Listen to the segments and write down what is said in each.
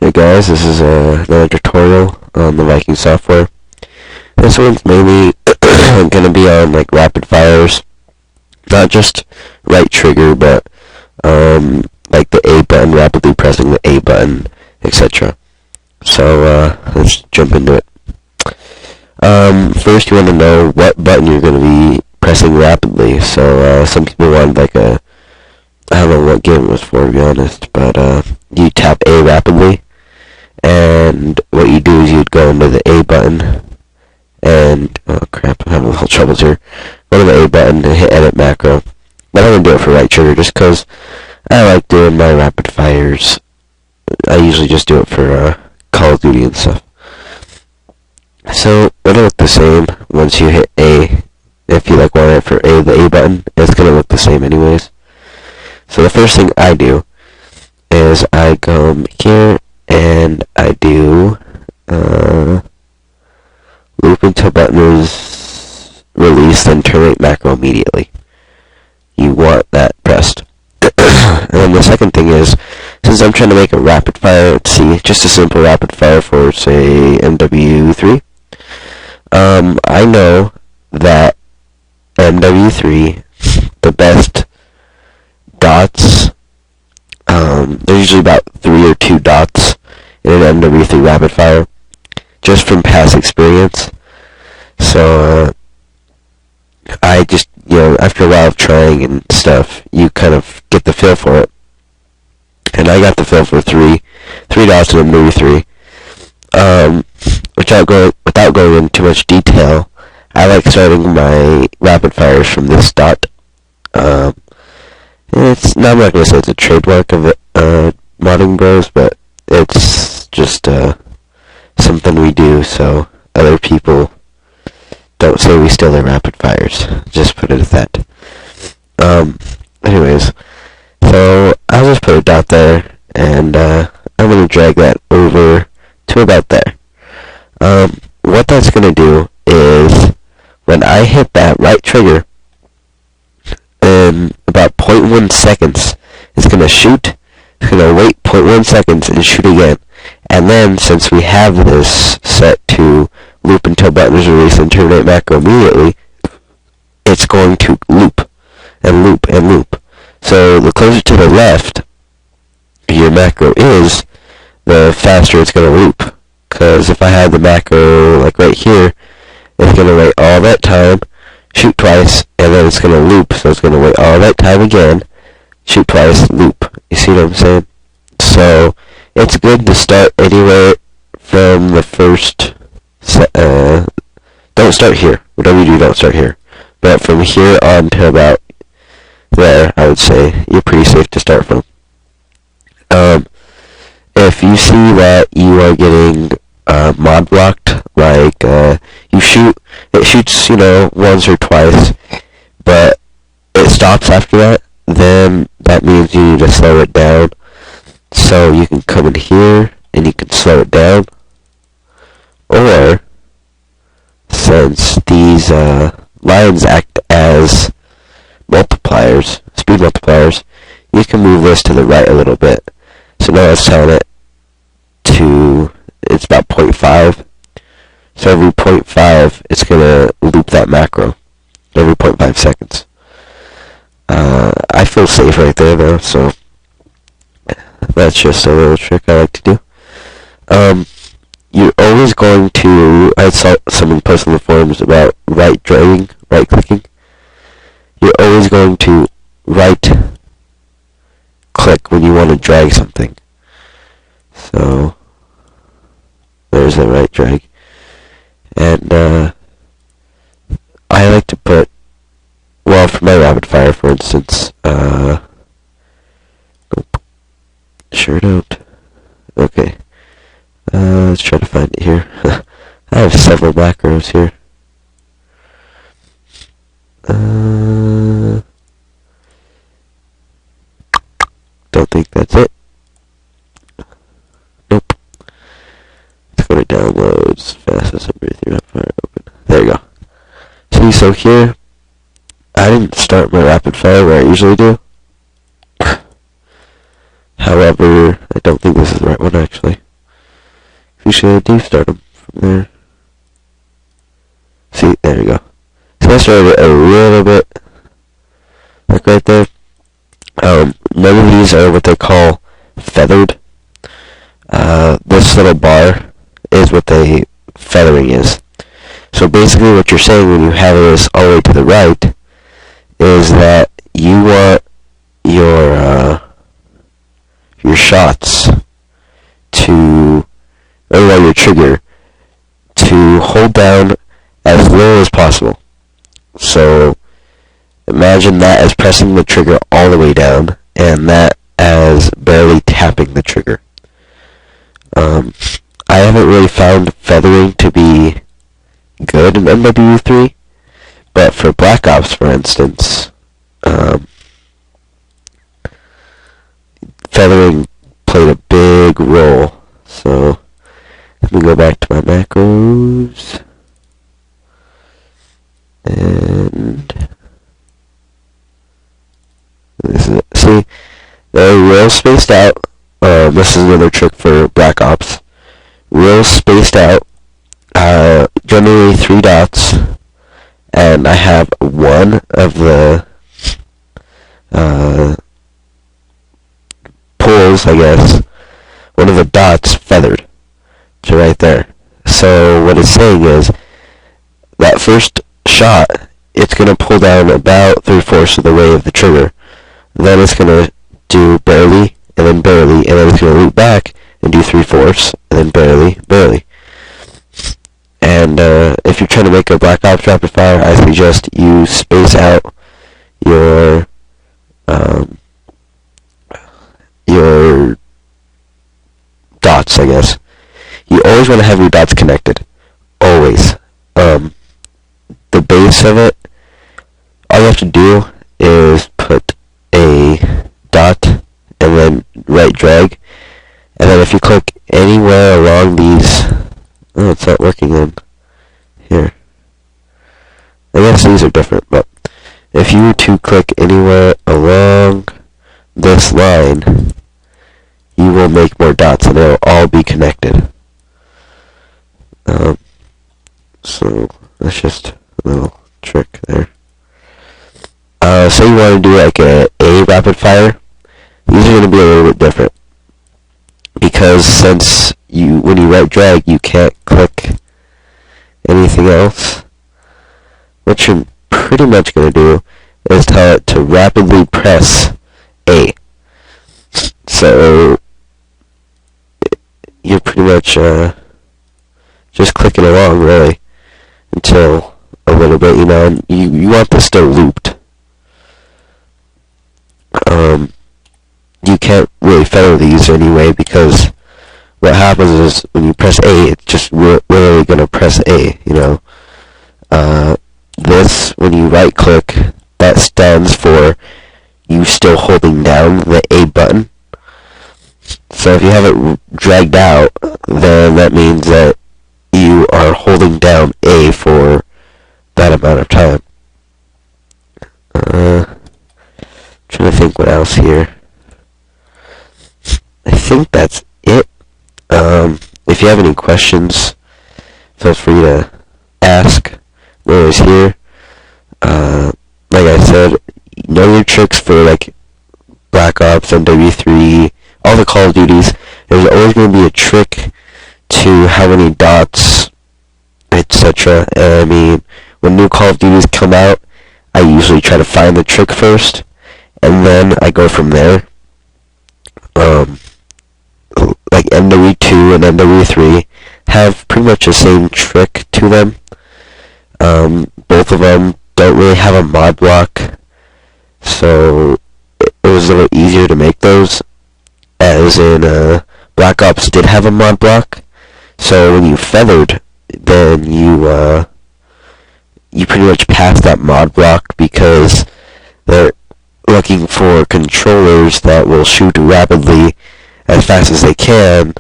Hey guys, this is another tutorial on the Viking software. This one's mainly going to be on like rapid fires, not just right trigger, but like the A button, rapidly pressing the A button, etc. So let's jump into it. First you want to know what button you're going to be pressing rapidly. So some people want like I don't know what game it was for, to be honest, but you tap A rapidly. And what you do is you'd go into the A button, and, oh crap, I'm having a little troubles here. Go to the A button and hit edit macro. But I'm going to do it for right trigger just because I like doing my rapid fires. I usually just do it for Call of Duty and stuff. So it'll look the same once you hit A. If you like want it for A, the A button, it's going to look the same anyways. So the first thing I do is I come here and I do loop until button is released, then terminate macro immediately. You want that pressed. And then the second thing is, since I'm trying to make a rapid fire, let's see, just a simple rapid fire for, say, MW3, I know that MW3, the best dots, there's usually about 3 or 2 dots in an MW3 rapid fire, just from past experience. So, I just, after a while of trying and stuff, you kind of get the feel for it. And I got the feel for 3 dots in MW3. Without going into too much detail, I like starting my rapid fires from this dot. I'm not going to say it's a trademark of modding bros, but it's just something we do so other people don't say we steal their rapid fires. Just put it at that. Anyways, so I'll just put a dot there, and I'm going to drag that over to about there. What that's going to do is, when I hit that right trigger, in about 0.1 seconds, it's going to shoot. It's going to wait 0.1 seconds and shoot again. And then, since we have this set to loop until button is released and terminate macro immediately, it's going to loop and loop and loop. So the closer to the left your macro is, the faster it's going to loop. Because if I had the macro like right here, it's going to wait all that time, shoot twice, and then it's going to loop. So it's going to wait all that time again, shoot twice, loop. You see what I'm saying? So it's good to start anywhere from the first don't start here. Whatever you do, don't start here. But from here on to about there, I would say you're pretty safe to start from. If you see that you are getting mod blocked, like it shoots, once or twice, but it stops after that, then that means you need to slow it down. So you can come in here and you can slow it down, or since these lines act as multipliers, speed multipliers, you can move this to the right a little bit. So now it's telling it it's about 0.5. So every 0.5, it's going to loop that macro every 0.5 seconds. I feel safe right there though, so that's just a little trick I like to do. You're always going to, I saw someone post in the forums about right clicking. You're always going to right click when you want to drag something. So there's a right drag. And I like to put, well, for my rapid fire, for instance, nope, sure don't. Okay, let's try to find it here. I have several macros here. Don't think that's it. Nope. Let's go to downloads, fastest everything rapid fire open. There you go. See, so here, I didn't start my rapid fire where I usually do. However, I don't think this is the right one actually. Just gonna start them from there. See, there we go. So I started it a little bit, like right there. None of these are what they call feathered. This little bar is what feathering is. So basically what you're saying when you have this all the way to the right is that you want your shots to, or your trigger to hold down as low as possible. So imagine that as pressing the trigger all the way down, and that as barely tapping the trigger. I haven't really found feathering to be good in MW3, but for Black Ops, for instance, feathering played a big role. So let me go back to my macros, and this is it. See, they're real spaced out. This is another trick for Black Ops. Real spaced out. Generally 3 dots, and I have one of the poles, I guess, one of the dots feathered to right there. So what it's saying is that first shot, it's going to pull down about 3/4 of the way of the trigger. Then it's going to do barely, and then barely, and then it's going to loop back and do 3/4, and then barely, barely. And if you're trying to make a Black Ops rapid fire, I suggest you space out your dots, I guess. You always want to have your dots connected. Always. The base of it, all you have to do is put a dot and then right drag. And then if you click anywhere along these... Oh, it's not working then. Here. I guess these are different, but if you were to click anywhere along this line, you will make more dots and they'll all be connected. So that's just a little trick there. Say you want to do like a rapid fire, these are going to be a little bit different. Because since when you right drag, you can't click anything else. What you're pretty much going to do is tell it to rapidly press A. So you're pretty much just clicking along, really, until a little bit, and you want this still looped. You can't really feather these anyway, because what happens is when you press A, it's just really going to press A, This, when you right click, that stands for you still holding down the A button. So if you have it dragged out, then that means that you are holding down A for that amount of time. Trying to think what else here. I think that's it. If you have any questions, feel free to ask. I'm always here. Like I said, know your tricks for like Black Ops, MW3, all the Call of Duties. There's always going to be a trick to how many dots, etc. I mean, when new Call of Duties come out, I usually try to find the trick first, and then I go from there. Like MW2 and MW3 have pretty much the same trick to them. Both of them don't really have a mod block, so it was a little easier to make those, as in Black Ops did have a mod block. So when you feathered, then you pretty much passed that mod block, because they're looking for controllers that will shoot rapidly as fast as they can,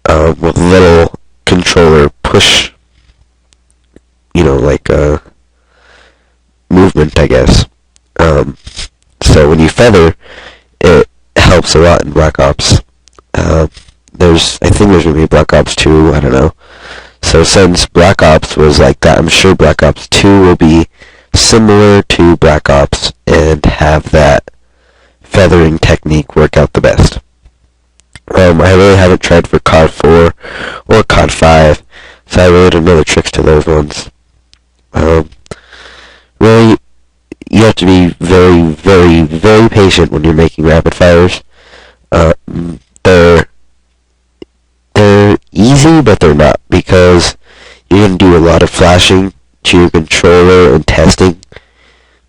with little controller push, like movement, I guess. So when you feather, it helps a lot in Black Ops. I think there's gonna be Black Ops 2. I don't know. So since Black Ops was like that, I'm sure Black Ops 2 will be similar to Black Ops and have that feathering technique work out the best. I really haven't tried for COD 4 or COD 5, so I really don't know the tricks to those ones. Really, you have to be very, very, very patient when you're making rapid fires. They're easy, but they're not, because you're going to do a lot of flashing to your controller and testing,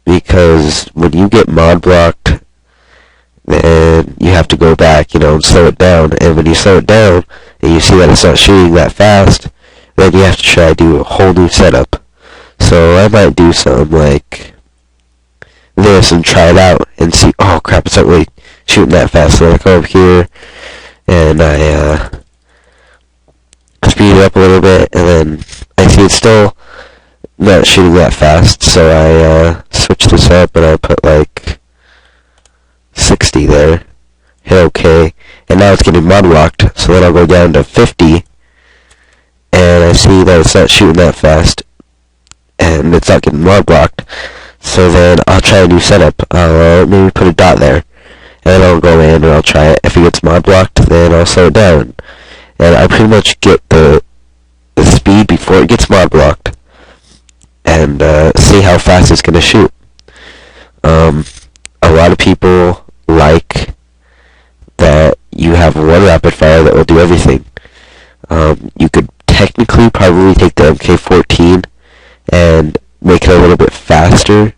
because when you get mod blocked, then you have to go back, and slow it down, and when you slow it down, and you see that it's not shooting that fast, then you have to try to do a whole new setup. So I might do something like this and try it out and see, oh crap, it's not really shooting that fast. So I go up here and I speed it up a little bit, and then I see it's still not shooting that fast, so I switch this up and I put like 60 there, hit OK, and now it's getting mod locked, so then I'll go down to 50, and I see that it's not shooting that fast, and it's not getting mod blocked, so then I'll try a new setup. I'll maybe put a dot there, and then I'll go in and I'll try it. If it gets mod blocked, then I'll slow it down, and I pretty much get the speed before it gets mod blocked, and see how fast it's going to shoot. A lot of people like that you have one rapid fire that will do everything. You could technically probably take the MK14 and make it a little bit faster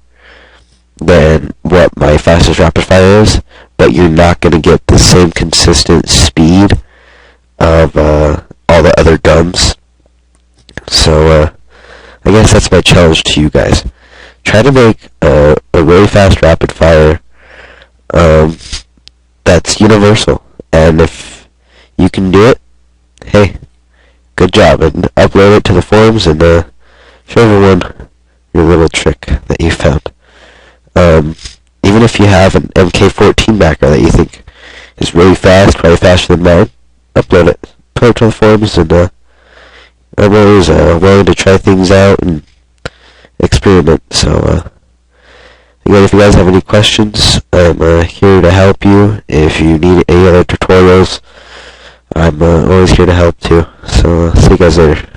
than what my fastest rapid fire is, but you're not going to get the same consistent speed of all the other guns. So I guess that's my challenge to you guys. Try to make a really fast rapid fire that's universal, and if you can do it, hey, good job, and upload it to the forums and show everyone your little trick that you found. Even if you have an MK14 backer that you think is really fast, probably faster than mine, upload it, put it to the forums, and I'm always willing to try things out and experiment. So again, if you guys have any questions, I'm here to help you. If you need any other tutorials, I'm always here to help too. So see you guys later.